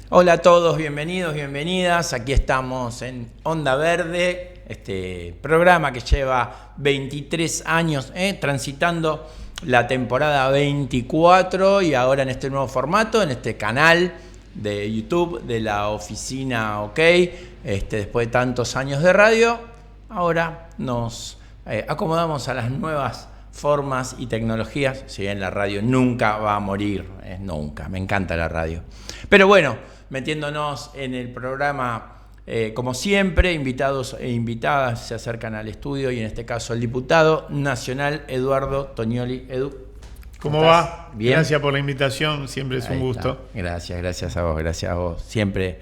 Hola a todos, bienvenidos, bienvenidas. Aquí estamos en Onda Verde, este programa que lleva 23 años transitando la temporada 24 y ahora en este nuevo formato, en este canal de YouTube de la Oficina OK. Después de tantos años de radio, ahora nos acomodamos a las nuevas formas y tecnologías. Si bien la radio nunca va a morir, nunca, me encanta la radio. Pero bueno, metiéndonos en el programa, como siempre, invitados e invitadas se acercan al estudio y en este caso el diputado nacional Eduardo Toñoli. Edu, ¿cómo va? Bien. Gracias por la invitación, siempre es un gusto. Gracias a vos, siempre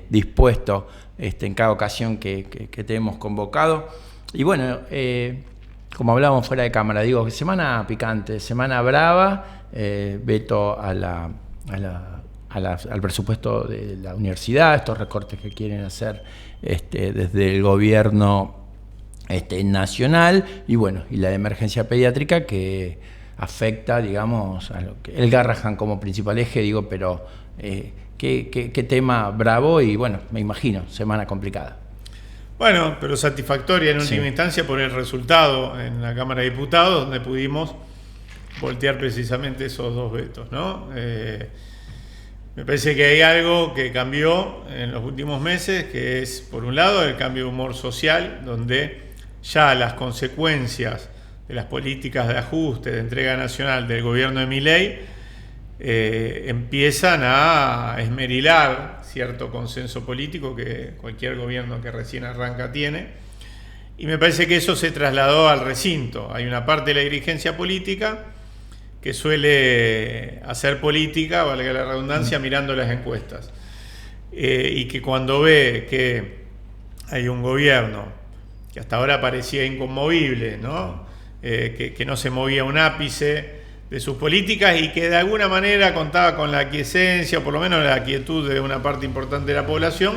dispuesto en cada ocasión que te hemos convocado. Y bueno, como hablábamos fuera de cámara, digo, semana picante, semana brava, veto al presupuesto de la universidad, estos recortes que quieren hacer desde el gobierno nacional, y bueno, y la emergencia pediátrica que afecta, digamos, a lo que el Garrahan como principal eje, digo, pero qué tema bravo y bueno, me imagino, semana complicada. Bueno, pero satisfactoria en última instancia por el resultado en la Cámara de Diputados, donde pudimos voltear precisamente esos dos vetos, ¿no? Me parece que hay algo que cambió en los últimos meses, que es, por un lado, el cambio de humor social, donde ya las consecuencias de las políticas de ajuste, de entrega nacional del gobierno de Milei, empiezan a esmerilar cierto consenso político que cualquier gobierno que recién arranca tiene. Y me parece que eso se trasladó al recinto. Hay una parte de la dirigencia política que suele hacer política, valga la redundancia, mirando las encuestas. Y que cuando ve que hay un gobierno que hasta ahora parecía inconmovible, ¿no? Que no se movía un ápice de sus políticas y que de alguna manera contaba con la aquiescencia, o por lo menos la quietud de una parte importante de la población,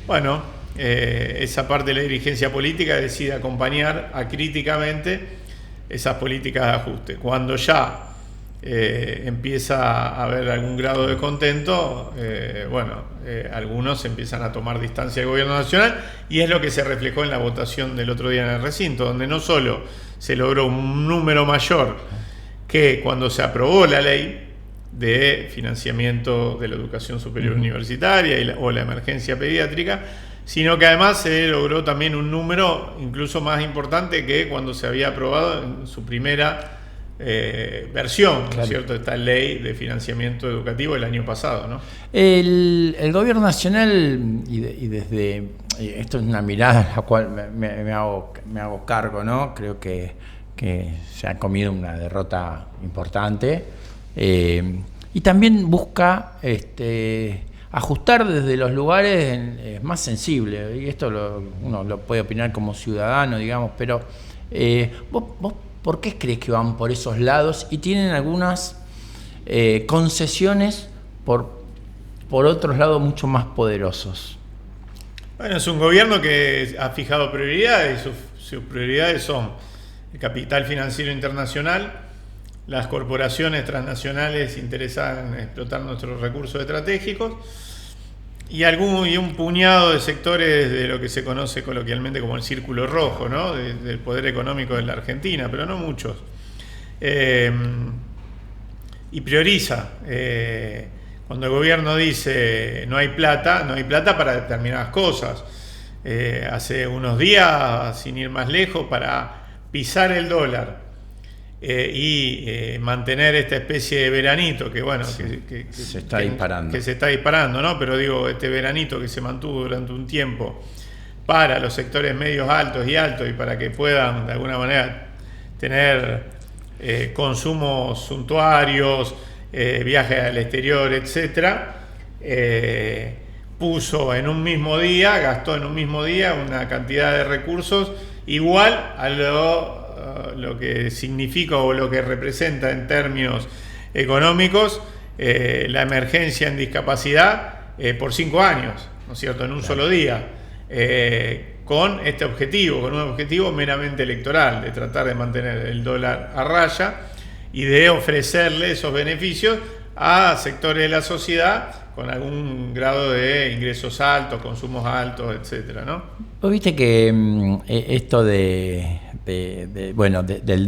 bueno, esa parte de la dirigencia política decide acompañar acríticamente esas políticas de ajuste. Cuando ya empieza a haber algún grado de contento, algunos empiezan a tomar distancia del gobierno nacional, y es lo que se reflejó en la votación del otro día en el recinto, donde no solo se logró un número mayor que cuando se aprobó la ley de financiamiento de la educación superior universitaria o la emergencia pediátrica, sino que además se logró también un número incluso más importante que cuando se había aprobado en su primera versión, ¿no es cierto?, esta ley de financiamiento educativo el año pasado, ¿no? El gobierno nacional, y desde esto es una mirada en la cual me hago cargo, ¿no? Creo que se ha comido una derrota importante, y también busca ajustar desde los lugares más sensibles, y esto uno lo puede opinar como ciudadano, digamos, pero vos ¿por qué crees que van por esos lados y tienen algunas concesiones por otros lados mucho más poderosos? Bueno, es un gobierno que ha fijado prioridades, y sus prioridades son el capital financiero internacional, las corporaciones transnacionales interesadas en explotar nuestros recursos estratégicos y un puñado de sectores de lo que se conoce coloquialmente como el círculo rojo, ¿no? Del poder económico de la Argentina, pero no muchos. Y prioriza. Cuando el gobierno dice no hay plata para determinadas cosas. Hace unos días, sin ir más lejos, para pisar el dólar y mantener esta especie de veranito que bueno, que se está disparando. Que se está disparando, ¿no? Pero digo, este veranito que se mantuvo durante un tiempo para los sectores medios altos y para que puedan de alguna manera tener consumos suntuarios, viajes al exterior, etcétera, gastó en un mismo día una cantidad de recursos igual a lo que significa o lo que representa en términos económicos la emergencia en discapacidad por 5 años, ¿no es cierto?, en un solo día, con un objetivo meramente electoral, de tratar de mantener el dólar a raya y de ofrecerle esos beneficios a sectores de la sociedad con algún grado de ingresos altos, consumos altos, etcétera, ¿no? Vos viste que esto del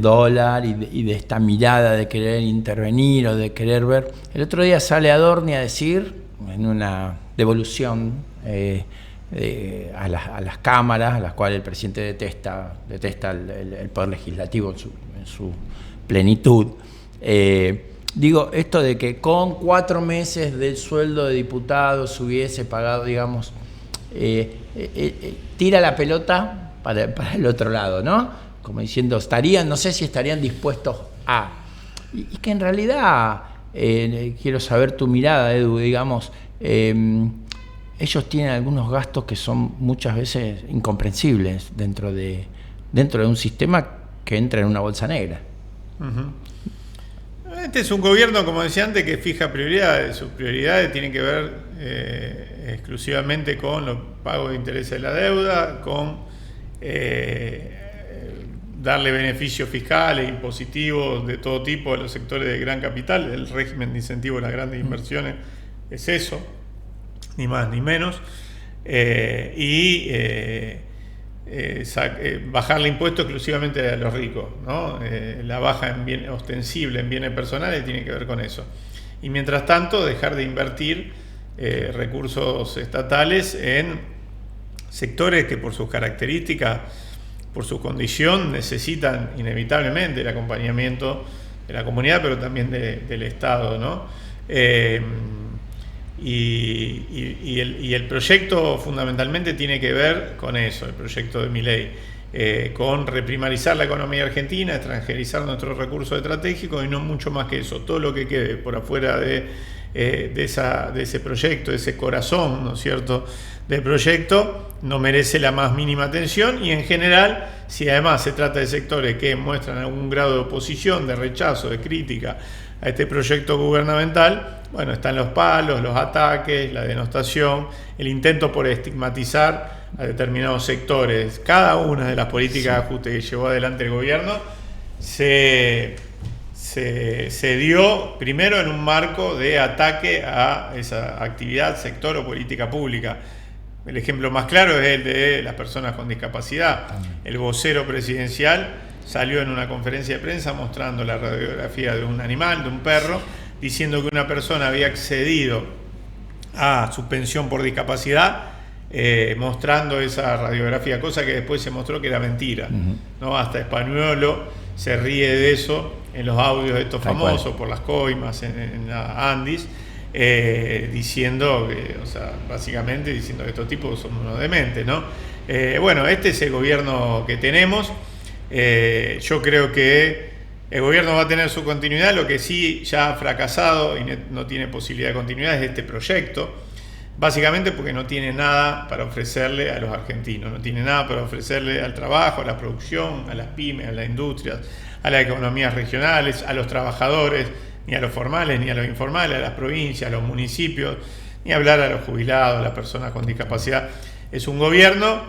dólar y de esta mirada de querer intervenir o de querer ver. El otro día sale Adorni a decir, en una devolución a las cámaras, a las cuales el presidente detesta el poder legislativo en su plenitud. Digo, esto de que con 4 meses del sueldo de diputados hubiese pagado, digamos, tira la pelota para el otro lado, ¿no? Como diciendo, no sé si estarían dispuestos a. Y que en realidad, quiero saber tu mirada, Edu, digamos, ellos tienen algunos gastos que son muchas veces incomprensibles dentro de un sistema que entra en una bolsa negra. Uh-huh. Este es un gobierno, como decía antes, que fija prioridades. Sus prioridades tienen que ver exclusivamente con los pagos de intereses de la deuda, con darle beneficios fiscales, impositivos de todo tipo a los sectores de gran capital. El régimen de incentivo a las grandes inversiones es eso, ni más ni menos. Bajarle impuestos exclusivamente a los ricos, ¿no? La baja ostensible en bienes personales tiene que ver con eso. Y mientras tanto, dejar de invertir recursos estatales en sectores que por sus características, por su condición, necesitan inevitablemente el acompañamiento de la comunidad, pero también del Estado, ¿no? Y el proyecto fundamentalmente tiene que ver con eso, el proyecto de Milei, con reprimarizar la economía argentina, extranjerizar nuestros recursos estratégicos y no mucho más que eso. Todo lo que quede por afuera de ese proyecto, de ese corazón, ¿no es cierto?, del proyecto, no merece la más mínima atención, y en general, si además se trata de sectores que muestran algún grado de oposición, de rechazo, de crítica a este proyecto gubernamental, bueno, están los palos, los ataques, la denostación, el intento por estigmatizar a determinados sectores. Cada una de las políticas de ajuste que llevó adelante el gobierno se dio primero en un marco de ataque a esa actividad, sector o política pública. El ejemplo más claro es el de las personas con discapacidad. El vocero presidencial salió en una conferencia de prensa mostrando la radiografía de un animal, de un perro, diciendo que una persona había accedido a su pensión por discapacidad, mostrando esa radiografía, cosa que después se mostró que era mentira, ¿no? Hasta Españolo se ríe de eso en los audios de estos famosos por las coimas en la Andis, diciendo que, o sea, básicamente diciendo que estos tipos son unos dementes, ¿no? Bueno, este es el gobierno que tenemos. Yo creo que el gobierno va a tener su continuidad. Lo que sí ya ha fracasado y no tiene posibilidad de continuidad es este proyecto, básicamente porque no tiene nada para ofrecerle a los argentinos, no tiene nada para ofrecerle al trabajo, a la producción, a las pymes, a las industrias, a las economías regionales, a los trabajadores, ni a los formales ni a los informales, a las provincias, a los municipios, ni hablar a los jubilados, a las personas con discapacidad. Es un gobierno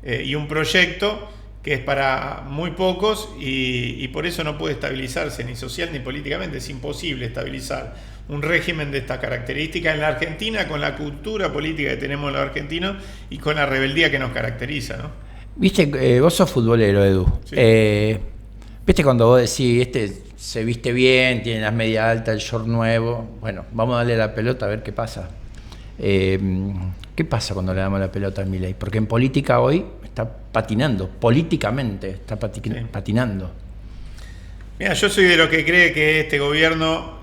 y un proyecto que es para muy pocos y por eso no puede estabilizarse ni social ni políticamente. Es imposible estabilizar un régimen de esta característica en la Argentina, con la cultura política que tenemos los argentinos y con la rebeldía que nos caracteriza, ¿no? Viste, vos sos futbolero, Edu. Sí. Viste cuando vos decís, se viste bien, tiene las medias altas, el short nuevo. Bueno, vamos a darle la pelota a ver qué pasa. ¿Qué pasa cuando le damos la pelota a Milei? Porque en política hoy está patinando, políticamente está patinando. Mira, yo soy de los que cree que este gobierno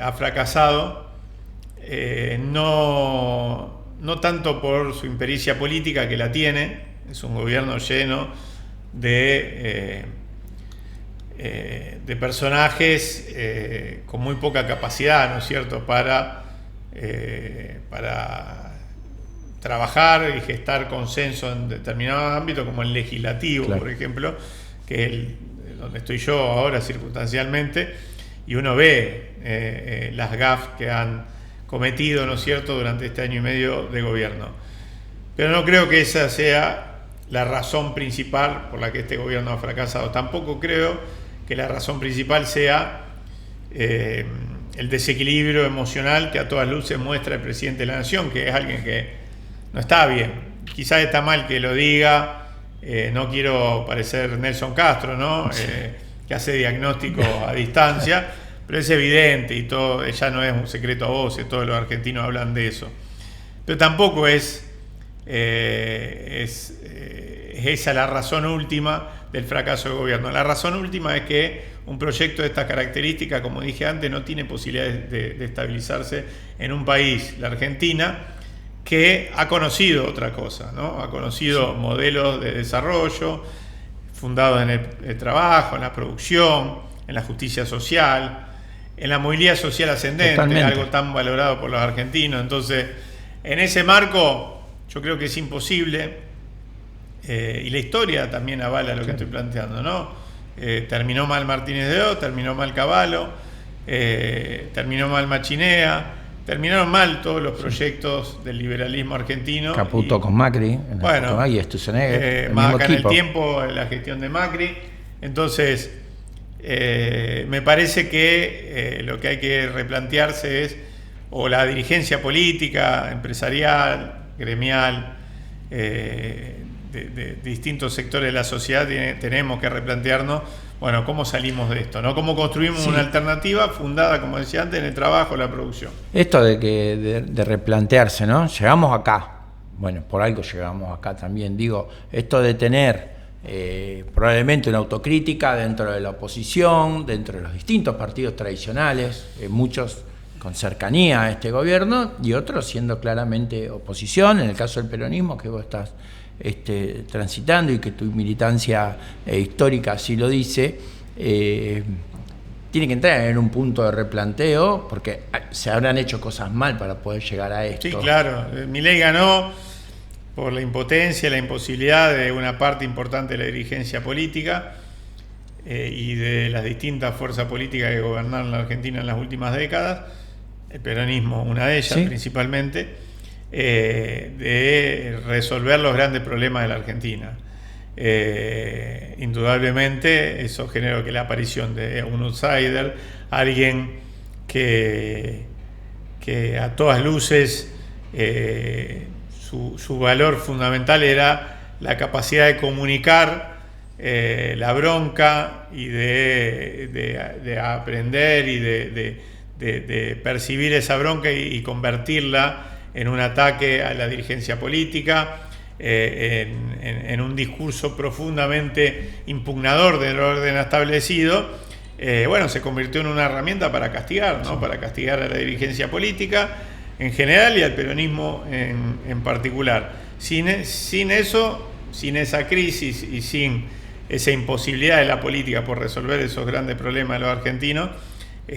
ha fracasado, no tanto por su impericia política, que la tiene, es un gobierno lleno de personajes con muy poca capacidad, ¿no es cierto?, para trabajar y gestar consenso en determinados ámbitos, como el legislativo, claro, por ejemplo, que es donde estoy yo ahora circunstancialmente, y uno ve las gafes que han cometido, ¿no es cierto?, durante este año y medio de gobierno. Pero no creo que esa sea la razón principal por la que este gobierno ha fracasado. Tampoco creo que la razón principal sea el desequilibrio emocional que a todas luces muestra el presidente de la Nación, que es alguien que no está bien. Quizás está mal que lo diga, no quiero parecer Nelson Castro, ¿no? Que hace diagnóstico a distancia, pero es evidente y todo, ya no es un secreto a voces, todos los argentinos hablan de eso. Pero tampoco es esa la razón última del fracaso del gobierno. La razón última es que un proyecto de estas características, como dije antes, no tiene posibilidades de estabilizarse en un país, la Argentina, que ha conocido otra cosa, ¿no? Ha conocido modelos de desarrollo fundados en el trabajo, en la producción, en la justicia social, en la movilidad social ascendente, totalmente, algo tan valorado por los argentinos. Entonces, en ese marco, yo creo que es imposible, y la historia también avala lo que estoy planteando, ¿no? Terminó mal Martínez de O, terminó mal Cavallo, terminó mal Machinea, terminaron mal todos los proyectos del liberalismo argentino. Caputo con Macri, bueno, y Sturzenegger, más acá en el tiempo, la gestión de Macri. Entonces, me parece que lo que hay que replantearse es, o la dirigencia política, empresarial, gremial, de distintos sectores de la sociedad, tenemos que replantearnos, bueno, cómo salimos de esto, ¿no? Cómo construimos una alternativa fundada, como decía antes, en el trabajo, la producción. Esto de replantearse, ¿no? Llegamos acá, bueno, por algo llegamos acá también, digo, esto de tener probablemente una autocrítica dentro de la oposición, dentro de los distintos partidos tradicionales, muchos con cercanía a este gobierno y otros siendo claramente oposición, en el caso del peronismo que vos estás transitando y que tu militancia histórica así lo dice, tiene que entrar en un punto de replanteo porque se habrán hecho cosas mal para poder llegar a esto. Sí, claro. Milei ganó por la impotencia, la imposibilidad de una parte importante de la dirigencia política y de las distintas fuerzas políticas que gobernaron la Argentina en las últimas décadas, el peronismo una de ellas, ¿sí?, principalmente, de resolver los grandes problemas de la Argentina. Indudablemente eso generó que la aparición de un outsider, alguien que a todas luces su valor fundamental era la capacidad de comunicar la bronca y de aprender y de percibir esa bronca y convertirla en un ataque a la dirigencia política, en un discurso profundamente impugnador del orden establecido. Bueno, se convirtió en una herramienta para castigar, ¿no? Para castigar a la dirigencia política en general y al peronismo en particular. Sin eso, sin esa crisis y sin esa imposibilidad de la política por resolver esos grandes problemas de los argentinos,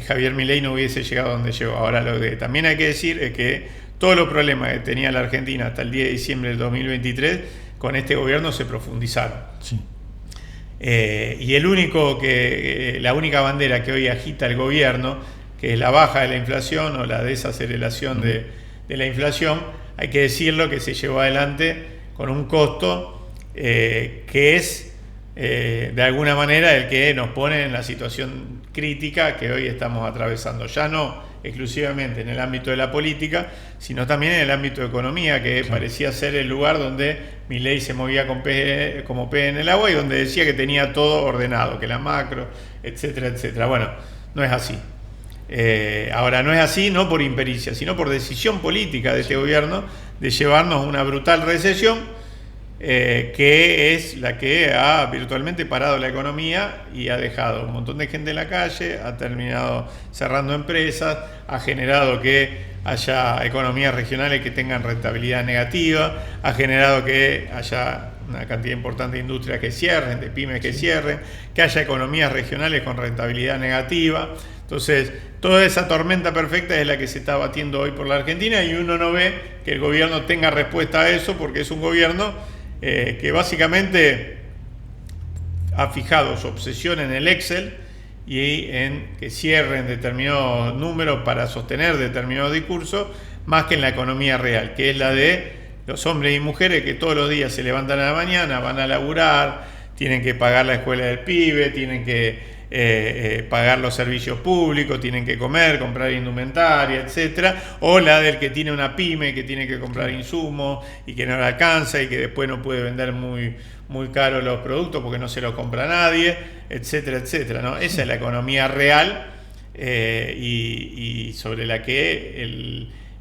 Javier Milei no hubiese llegado a donde llegó. Ahora, lo que también hay que decir es que todos los problemas que tenía la Argentina hasta el 10 de diciembre del 2023, con este gobierno se profundizaron. Sí. Y la única bandera que hoy agita el gobierno, que es la baja de la inflación o la desaceleración de la inflación, hay que decirlo que se llevó adelante con un costo que es de alguna manera el que nos pone en la situación crítica que hoy estamos atravesando, ya no exclusivamente en el ámbito de la política, sino también en el ámbito de economía, que sí, parecía ser el lugar donde Milei se movía como pez en el agua y donde decía que tenía todo ordenado, que la macro, etcétera, etcétera. Bueno, no es así. Ahora, no es así no por impericia, sino por decisión política de este gobierno de llevarnos a una brutal recesión, que es la que ha virtualmente parado la economía y ha dejado un montón de gente en la calle, ha terminado cerrando empresas, ha generado que haya economías regionales que tengan rentabilidad negativa, ha generado que haya una cantidad importante de industrias que cierren, de pymes que cierren, que haya economías regionales con rentabilidad negativa. Entonces, toda esa tormenta perfecta es la que se está batiendo hoy por la Argentina y uno no ve que el gobierno tenga respuesta a eso porque es un gobierno que básicamente ha fijado su obsesión en el Excel y en que cierren determinados números para sostener determinados discursos, más que en la economía real, que es la de los hombres y mujeres que todos los días se levantan a la mañana, van a laburar, tienen que pagar la escuela del pibe, tienen que pagar los servicios públicos, tienen que comer, comprar indumentaria, etcétera, o la del que tiene una pyme que tiene que comprar insumos y que no le alcanza y que después no puede vender muy caro los productos porque no se los compra nadie, etcétera, etcétera, ¿no? Esa es la economía real y sobre la que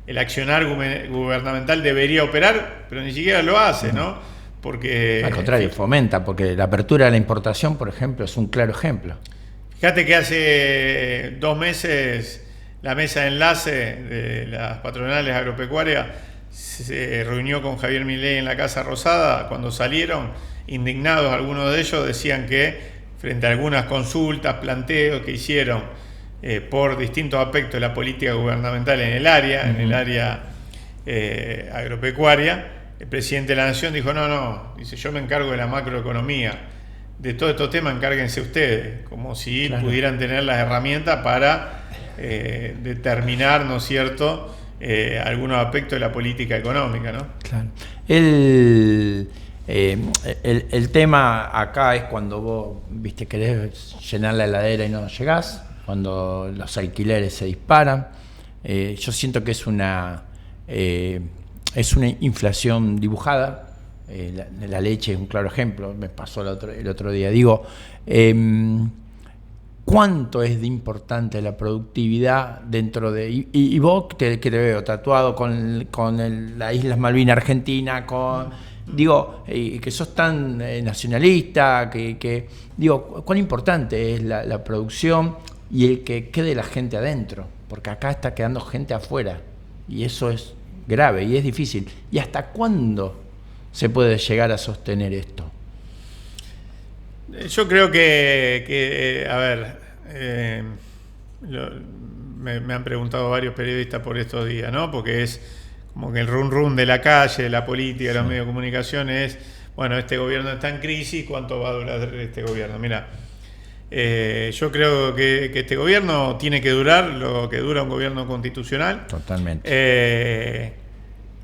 el accionar gubernamental debería operar, pero ni siquiera lo hace, ¿no? Porque al contrario, fomenta, porque la apertura de la importación, por ejemplo, es un claro ejemplo. Fíjate que hace 2 meses la mesa de enlace de las patronales agropecuarias se reunió con Javier Milei en la Casa Rosada. Cuando salieron, indignados algunos de ellos, decían que frente a algunas consultas, planteos que hicieron por distintos aspectos de la política gubernamental en el área agropecuaria, el presidente de la Nación dijo, no, dice, yo me encargo de la macroeconomía, de todos estos temas encárguense ustedes, como si pudieran tener las herramientas para determinar, ¿no es cierto?, algunos aspectos de la política económica, ¿no? Claro. El tema acá es cuando vos, viste, querés llenar la heladera y no llegás, cuando los alquileres se disparan. Yo siento que es una inflación dibujada. La leche es un claro ejemplo, me pasó el otro día. Digo, ¿cuánto es de importante la productividad dentro de... Y vos que te veo tatuado con las Islas Malvinas Argentina, digo, que sos tan nacionalista, digo, ¿cuán importante es la producción y el que quede la gente adentro? Porque acá está quedando gente afuera y eso es grave y es difícil. ¿Y hasta cuándo se puede llegar a sostener esto? Yo creo que a ver, me han preguntado varios periodistas por estos días, ¿no? Porque es como que el run de la calle, de la política, de los medios de comunicación es, bueno, este gobierno está en crisis, ¿cuánto va a durar este gobierno? Mira, yo creo que este gobierno tiene que durar lo que dura un gobierno constitucional. Totalmente.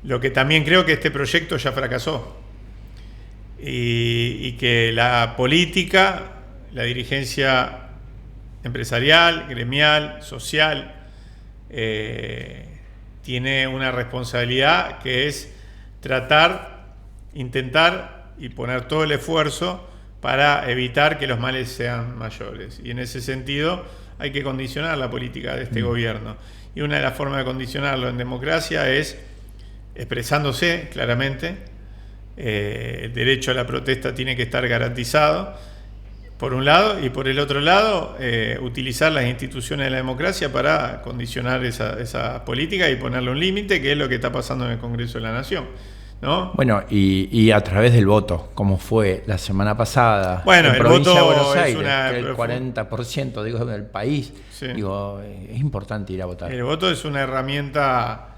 Lo que también creo que este proyecto ya fracasó y que la política, la dirigencia empresarial, gremial, social, tiene una responsabilidad que es intentar y poner todo el esfuerzo para evitar que los males sean mayores. Y en ese sentido hay que condicionar la política de este gobierno. Y una de las formas de condicionarlo en democracia es expresándose claramente. El derecho a la protesta tiene que estar garantizado, por un lado, y por el otro lado, utilizar las instituciones de la democracia para condicionar esa política y ponerle un límite, que es lo que está pasando en el Congreso de la Nación, ¿no? Bueno, y a través del voto, como fue la semana pasada, bueno, en el provincia voto de Buenos Aires, es el 40% del país, sí. Digo, es importante ir a votar. El voto es una herramienta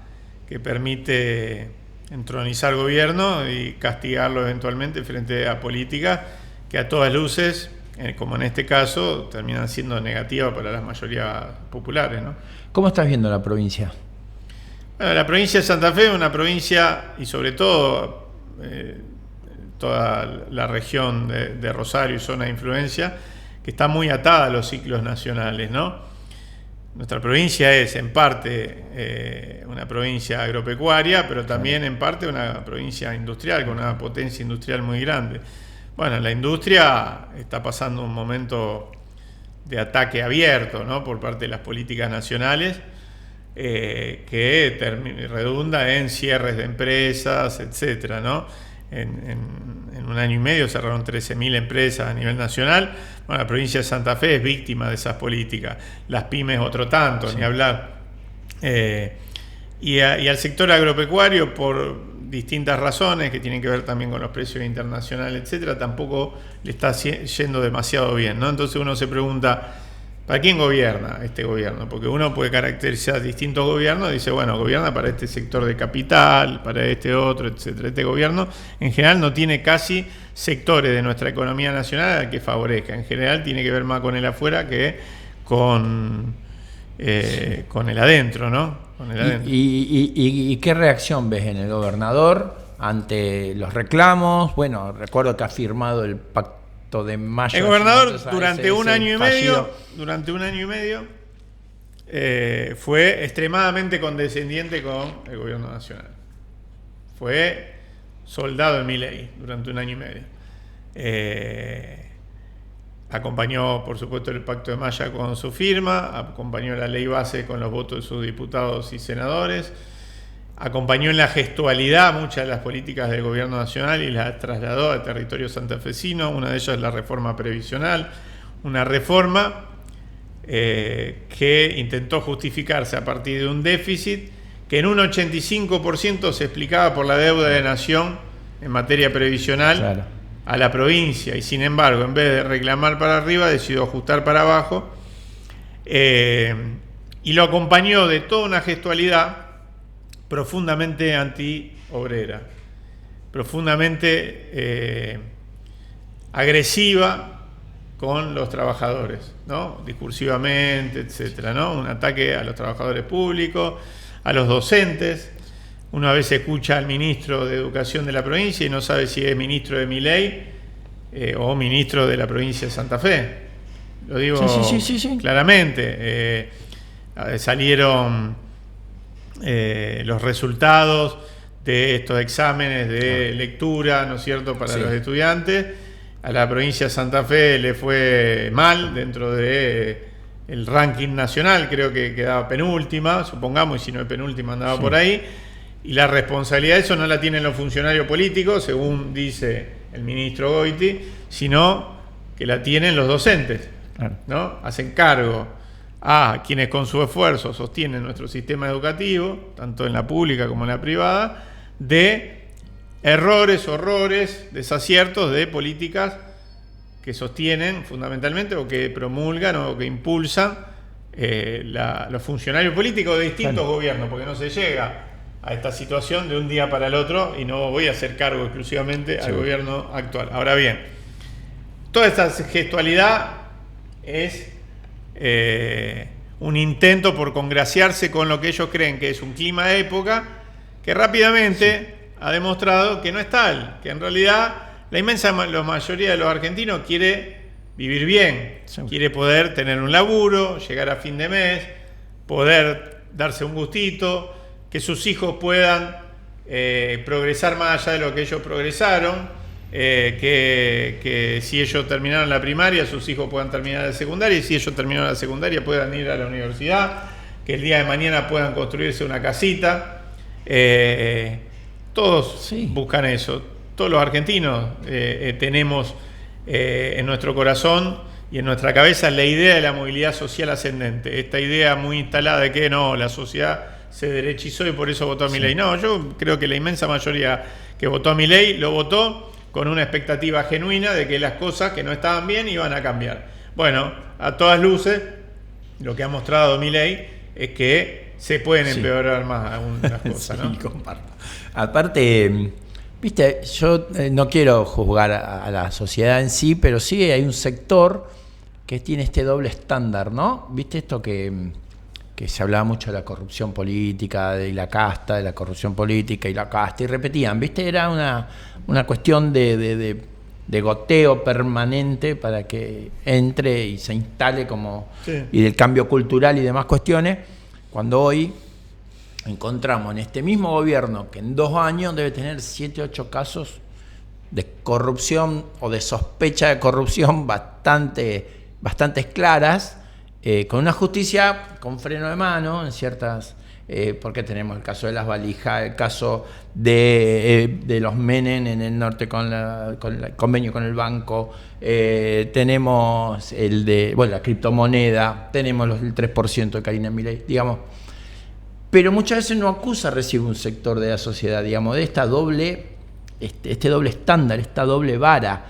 que permite entronizar gobierno y castigarlo eventualmente frente a políticas que a todas luces, como en este caso, terminan siendo negativas para las mayorías populares, ¿no? ¿Cómo estás viendo la provincia? Bueno, la provincia de Santa Fe es una provincia, y sobre todo toda la región de Rosario y zona de influencia, que está muy atada a los ciclos nacionales, ¿no? Nuestra provincia es en parte una provincia agropecuaria, pero también en parte una provincia industrial, con una potencia industrial muy grande. Bueno, la industria está pasando un momento de ataque abierto, ¿no?, por parte de las políticas nacionales, que redunda en cierres de empresas, etcétera, ¿no? En un año y medio cerraron 13.000 empresas a nivel nacional. Bueno, la provincia de Santa Fe es víctima de esas políticas. Las pymes otro tanto, sí, ni hablar. Y al sector agropecuario, por distintas razones que tienen que ver también con los precios internacionales, etcétera, tampoco le está yendo demasiado bien, ¿no? Entonces uno se pregunta, ¿para quién gobierna este gobierno? Porque uno puede caracterizar distintos gobiernos y dice, bueno, gobierna para este sector de capital, para este otro, etcétera. Este gobierno en general no tiene casi sectores de nuestra economía nacional al que favorezca. En general tiene que ver más con el afuera que con el adentro, ¿no? Con el adentro. ¿Y qué reacción ves en el gobernador ante los reclamos? Bueno, recuerdo que ha firmado el esto de mayo. El gobernador durante ese un año y fallido. medio, fue extremadamente condescendiente con el gobierno nacional. Fue soldado de Milei durante un año y medio. Acompañó, por supuesto, el Pacto de Maya con su firma, acompañó la ley base con los votos de sus diputados y senadores, acompañó en la gestualidad muchas de las políticas del gobierno nacional y las trasladó al territorio santafesino. Una de ellas es la reforma previsional, una reforma que intentó justificarse a partir de un déficit que en un 85% se explicaba por la deuda de nación en materia previsional. Claro. A la provincia, y sin embargo, en vez de reclamar para arriba, decidió ajustar para abajo, y lo acompañó de toda una gestualidad profundamente antiobrera, profundamente agresiva con los trabajadores, ¿no? Discursivamente, etcétera, ¿no? Un ataque a los trabajadores públicos, a los docentes. Uno a veces escucha al ministro de Educación de la provincia y no sabe si es ministro de Milei o ministro de la provincia de Santa Fe. Lo digo sí. Claramente. Salieron los resultados de estos exámenes de lectura, ¿no es cierto?, para los estudiantes. A la provincia de Santa Fe le fue mal dentro de el ranking nacional, creo que quedaba penúltima, supongamos, y si no es penúltima andaba por ahí. Y la responsabilidad de eso no la tienen los funcionarios políticos, según dice el ministro Goiti, sino que la tienen los docentes, ¿no? Hacen cargo a quienes con su esfuerzo sostienen nuestro sistema educativo, tanto en la pública como en la privada, de errores, horrores, desaciertos de políticas que sostienen fundamentalmente o que promulgan o que impulsan los funcionarios políticos de distintos gobiernos, porque no se llega a esta situación de un día para el otro, y no voy a hacer cargo exclusivamente al gobierno actual. Ahora bien, toda esta gestualidad es un intento por congraciarse con lo que ellos creen que es un clima de época, que rápidamente ha demostrado que no es tal, que en realidad la mayoría de los argentinos quiere vivir bien, quiere poder tener un laburo, llegar a fin de mes, poder darse un gustito, que sus hijos puedan progresar más allá de lo que ellos progresaron, que si ellos terminaron la primaria, sus hijos puedan terminar la secundaria, y si ellos terminaron la secundaria puedan ir a la universidad, que el día de mañana puedan construirse una casita. Todos buscan eso, todos los argentinos tenemos en nuestro corazón y en nuestra cabeza la idea de la movilidad social ascendente, esta idea muy instalada de que no, la sociedad se derechizó y por eso votó a Milei. No, yo creo que la inmensa mayoría que votó a Milei lo votó con una expectativa genuina de que las cosas que no estaban bien iban a cambiar. Bueno, a todas luces, lo que ha mostrado Milei es que se pueden empeorar más aún las cosas, ¿no? Comparto. Aparte, viste, yo no quiero juzgar a la sociedad en sí, pero sí hay un sector que tiene este doble estándar, ¿no? Viste esto que se hablaba mucho de la corrupción política, de la casta, de la corrupción política y la casta, y repetían, ¿viste? Era una cuestión de goteo permanente para que entre y se instale como... y del cambio cultural y demás cuestiones, cuando hoy encontramos en este mismo gobierno que en 2 años debe tener 7, 8 casos de corrupción o de sospecha de corrupción bastante claras, con una justicia con freno de mano en ciertas, porque tenemos el caso de las valijas, el caso de los Menem en el norte con el convenio con el banco, tenemos el de la criptomoneda, tenemos el 3% de Karina Milei, digamos. Pero muchas veces no acusa recibe un sector de la sociedad, digamos, de esta este doble estándar, esta doble vara.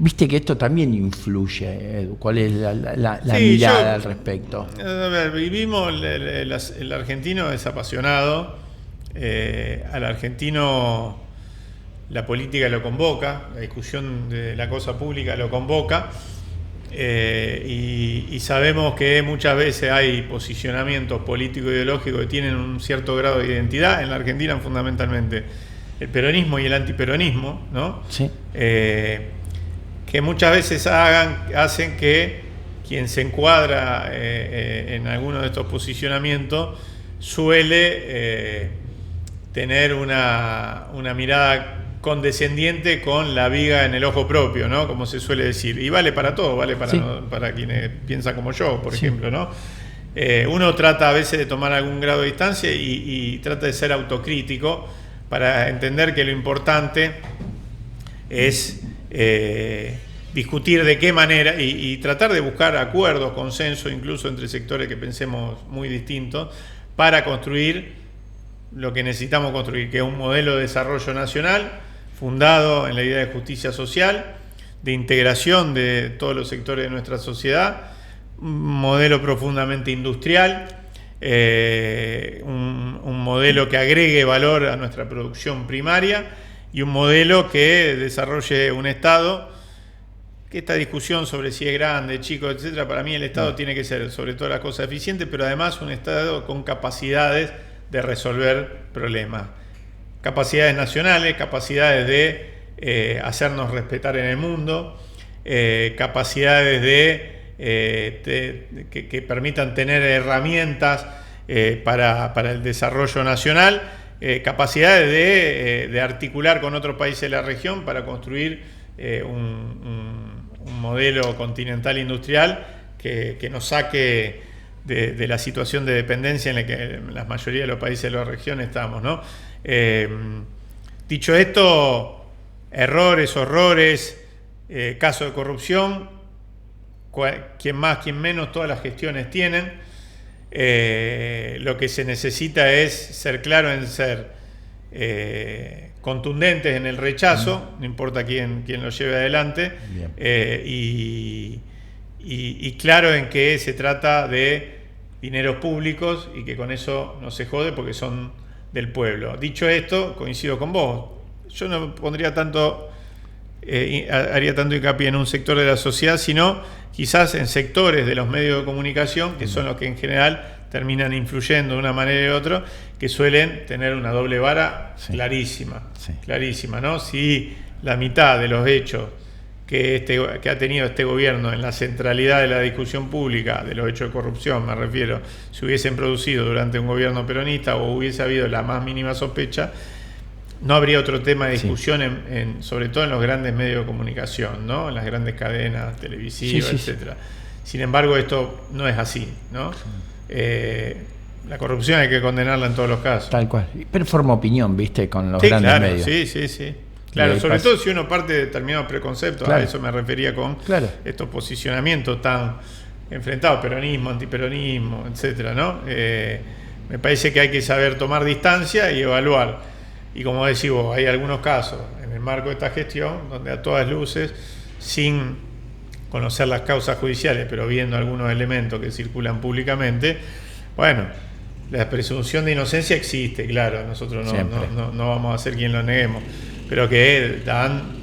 Viste que esto también influye, ¿cuál es la mirada al respecto? A ver, vivimos, el argentino es apasionado, al argentino la política lo convoca, la discusión de la cosa pública lo convoca, y sabemos que muchas veces hay posicionamientos políticos e ideológicos que tienen un cierto grado de identidad, en la Argentina fundamentalmente el peronismo y el antiperonismo, ¿no? Sí. Que muchas veces hacen que quien se encuadra en alguno de estos posicionamientos suele tener una mirada condescendiente con la viga en el ojo propio, ¿no? Como se suele decir. Y vale para todo, vale para, sí. para quienes piensan como yo, por sí. ejemplo, ¿no? Uno trata a veces de tomar algún grado de distancia y trata de ser autocrítico para entender que lo importante es discutir de qué manera y tratar de buscar acuerdos, consenso, incluso entre sectores que pensemos muy distintos, para construir lo que necesitamos construir, que es un modelo de desarrollo nacional fundado en la idea de justicia social, de integración de todos los sectores de nuestra sociedad, un modelo profundamente industrial, un modelo que agregue valor a nuestra producción primaria y un modelo que desarrolle un Estado, que esta discusión sobre si es grande, chico, etcétera, para mí el Estado tiene que ser sobre todas las cosas eficiente, pero además un Estado con capacidades de resolver problemas, capacidades nacionales, capacidades de hacernos respetar en el mundo, capacidades que permitan tener herramientas para el desarrollo nacional, capacidades de articular con otros países de la región para construir un modelo continental industrial que nos saque de la situación de dependencia en la que la mayoría de los países de la región estamos, ¿no? Dicho esto, errores, horrores, casos de corrupción, quien más, quien menos, todas las gestiones tienen. Lo que se necesita es ser claro en ser contundentes en el rechazo, no importa quién lo lleve adelante, y claro en que se trata de dineros públicos y que con eso no se jode porque son del pueblo. Dicho esto, coincido con vos. Yo no pondría tanto, haría tanto hincapié en un sector de la sociedad, sino quizás en sectores de los medios de comunicación, que son los que en general terminan influyendo de una manera u otra, que suelen tener una doble vara clarísima, ¿no? Si la mitad de los hechos que ha tenido este gobierno en la centralidad de la discusión pública, de los hechos de corrupción, me refiero, se hubiesen producido durante un gobierno peronista o hubiese habido la más mínima sospecha, no habría otro tema de discusión, sobre todo en los grandes medios de comunicación, ¿no? En las grandes cadenas televisivas, etcétera. Sin embargo, esto no es así, ¿no? La corrupción hay que condenarla en todos los casos. Tal cual. Pero forma opinión, ¿viste? Con los grandes medios. Sí. Claro, sobre todo si uno parte de determinados preconceptos, a eso me refería con estos posicionamientos tan enfrentados, peronismo, antiperonismo, etcétera, ¿no? Me parece que hay que saber tomar distancia y evaluar. Y como decís vos, hay algunos casos en el marco de esta gestión donde a todas luces, sin conocer las causas judiciales, pero viendo algunos elementos que circulan públicamente, bueno, la presunción de inocencia existe, claro, nosotros no vamos a ser quien lo neguemos, pero que dan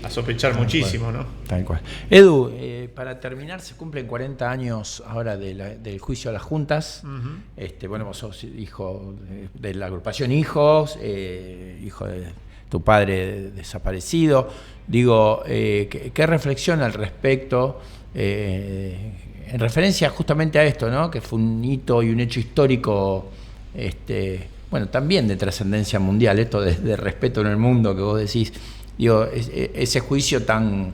a sospechar muchísimo, ¿no? Tal cual. Edu, para terminar, se cumplen 40 años ahora del juicio a las juntas. Bueno, vos sos hijo de la agrupación Hijos, hijo de tu padre desaparecido. Digo, ¿qué reflexión al respecto? En referencia justamente a esto, ¿no? Que fue un hito y un hecho histórico, bueno, también de trascendencia mundial, esto de respeto en el mundo que vos decís. Digo, ese juicio tan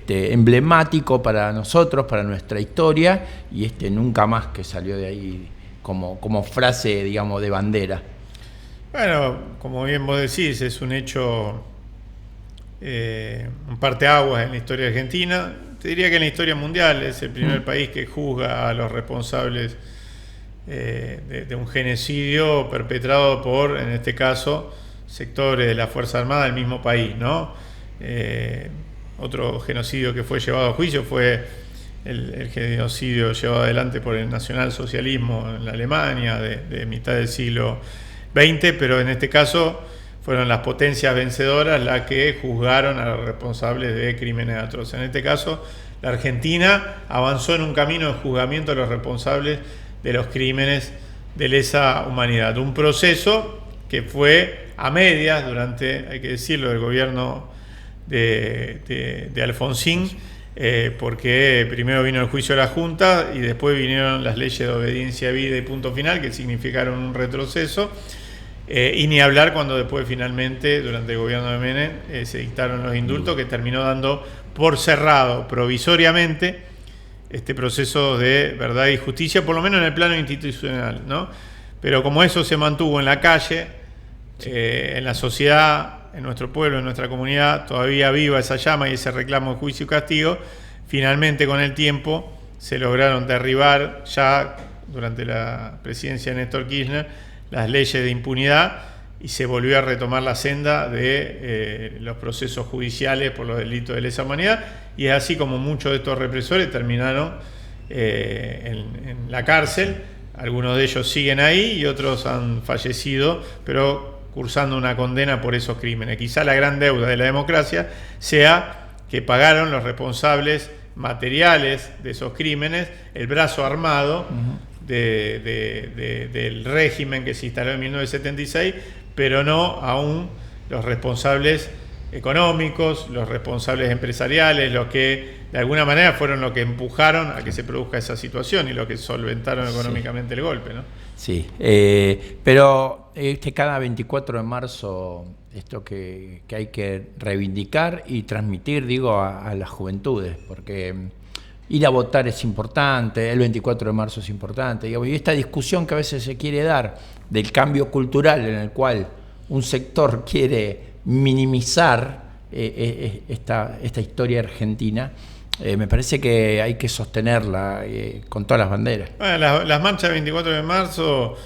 emblemático para nosotros, para nuestra historia, y nunca más que salió de ahí como frase, digamos, de bandera. Bueno, como bien vos decís, es un hecho, un parteaguas en la historia argentina. Te diría que en la historia mundial es el primer país que juzga a los responsables de un genocidio perpetrado por, en este caso, sectores de la Fuerza Armada del mismo país, ¿no? Otro genocidio que fue llevado a juicio fue el genocidio llevado adelante por el nacionalsocialismo en la Alemania de mitad del siglo XX, pero en este caso fueron las potencias vencedoras las que juzgaron a los responsables de crímenes atroces. En este caso, la Argentina avanzó en un camino de juzgamiento a los responsables de los crímenes de lesa humanidad. Un proceso que fue a medias durante, hay que decirlo, el gobierno de Alfonsín, porque primero vino el juicio de la Junta y después vinieron las leyes de obediencia a vida y punto final, que significaron un retroceso, y ni hablar cuando después finalmente, durante el gobierno de Menem, se dictaron los indultos, que terminó dando por cerrado provisoriamente este proceso de verdad y justicia, por lo menos en el plano institucional, ¿no? Pero como eso se mantuvo en la calle, en la sociedad, en nuestro pueblo, en nuestra comunidad, todavía viva esa llama y ese reclamo de juicio y castigo, finalmente con el tiempo se lograron derribar, ya durante la presidencia de Néstor Kirchner, las leyes de impunidad, y se volvió a retomar la senda de los procesos judiciales por los delitos de lesa humanidad, y es así como muchos de estos represores terminaron en la cárcel. Algunos de ellos siguen ahí y otros han fallecido, pero cursando una condena por esos crímenes. Quizá la gran deuda de la democracia sea que pagaron los responsables materiales de esos crímenes, el brazo armado del régimen que se instaló en 1976, pero no aún los responsables económicos, los responsables empresariales, los que de alguna manera fueron los que empujaron a que se produzca esa situación y los que solventaron económicamente el golpe, ¿no? Sí, pero cada 24 de marzo esto que hay que reivindicar y transmitir, digo, a las juventudes, porque ir a votar es importante, el 24 de marzo es importante, digamos, y esta discusión que a veces se quiere dar del cambio cultural en el cual un sector quiere minimizar esta historia argentina, me parece que hay que sostenerla con todas las banderas. Bueno, las marchas del 24 de marzo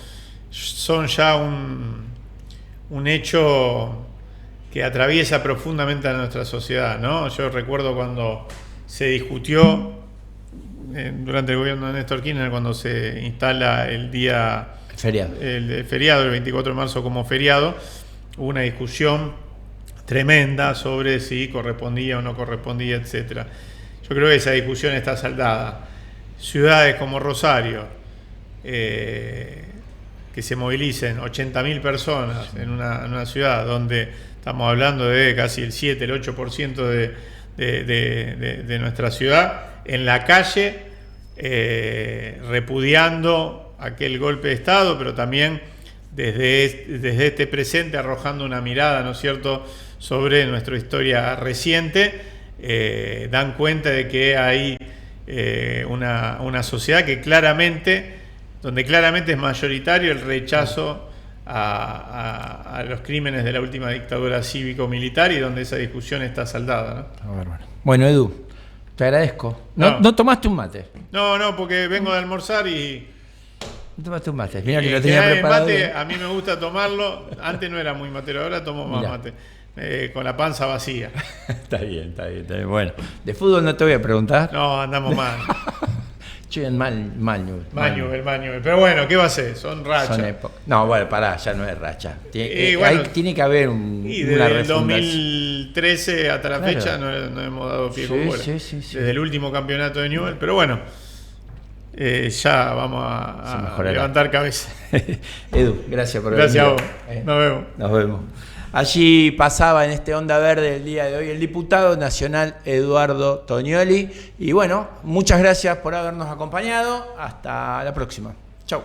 son ya un hecho que atraviesa profundamente a nuestra sociedad, ¿no? Yo recuerdo cuando se discutió durante el gobierno de Néstor Kirchner, cuando se instala el feriado del 24 de marzo como feriado, hubo una discusión tremenda sobre si correspondía o no correspondía, etcétera. Yo creo que esa discusión está saldada. Ciudades como Rosario, que se movilicen 80.000 personas en una ciudad donde estamos hablando de casi el 7, el 8% de nuestra ciudad, en la calle, repudiando aquel golpe de Estado, pero también desde este presente arrojando una mirada, ¿no es cierto?, sobre nuestra historia reciente, dan cuenta de que hay una sociedad que donde claramente es mayoritario el rechazo a los crímenes de la última dictadura cívico-militar, y donde esa discusión está saldada, ¿no? Bueno, Edu, te agradezco. ¿No tomaste un mate? No, porque vengo de almorzar y... No tomaste un mate. Mira que lo tenía preparado. El mate, a mí me gusta tomarlo. Antes no era muy matero, ahora tomo más mate. Con la panza vacía. Está bien. Bueno, de fútbol no te voy a preguntar. No, andamos mal. Che, Mañuel. Pero bueno, ¿qué va a ser? Son rachas. No, bueno, pará, ya no es racha. Tiene que haber una desde el 2013 hasta la fecha no hemos dado pie con bola. Sí. Desde el último campeonato de Newell, pero bueno, ya vamos a levantar cabeza. Edu, gracias por venir. Gracias a vos. Nos vemos. Allí pasaba en este Onda Verde el día de hoy el diputado nacional Eduardo Tonioli. Y bueno, muchas gracias por habernos acompañado. Hasta la próxima. Chau.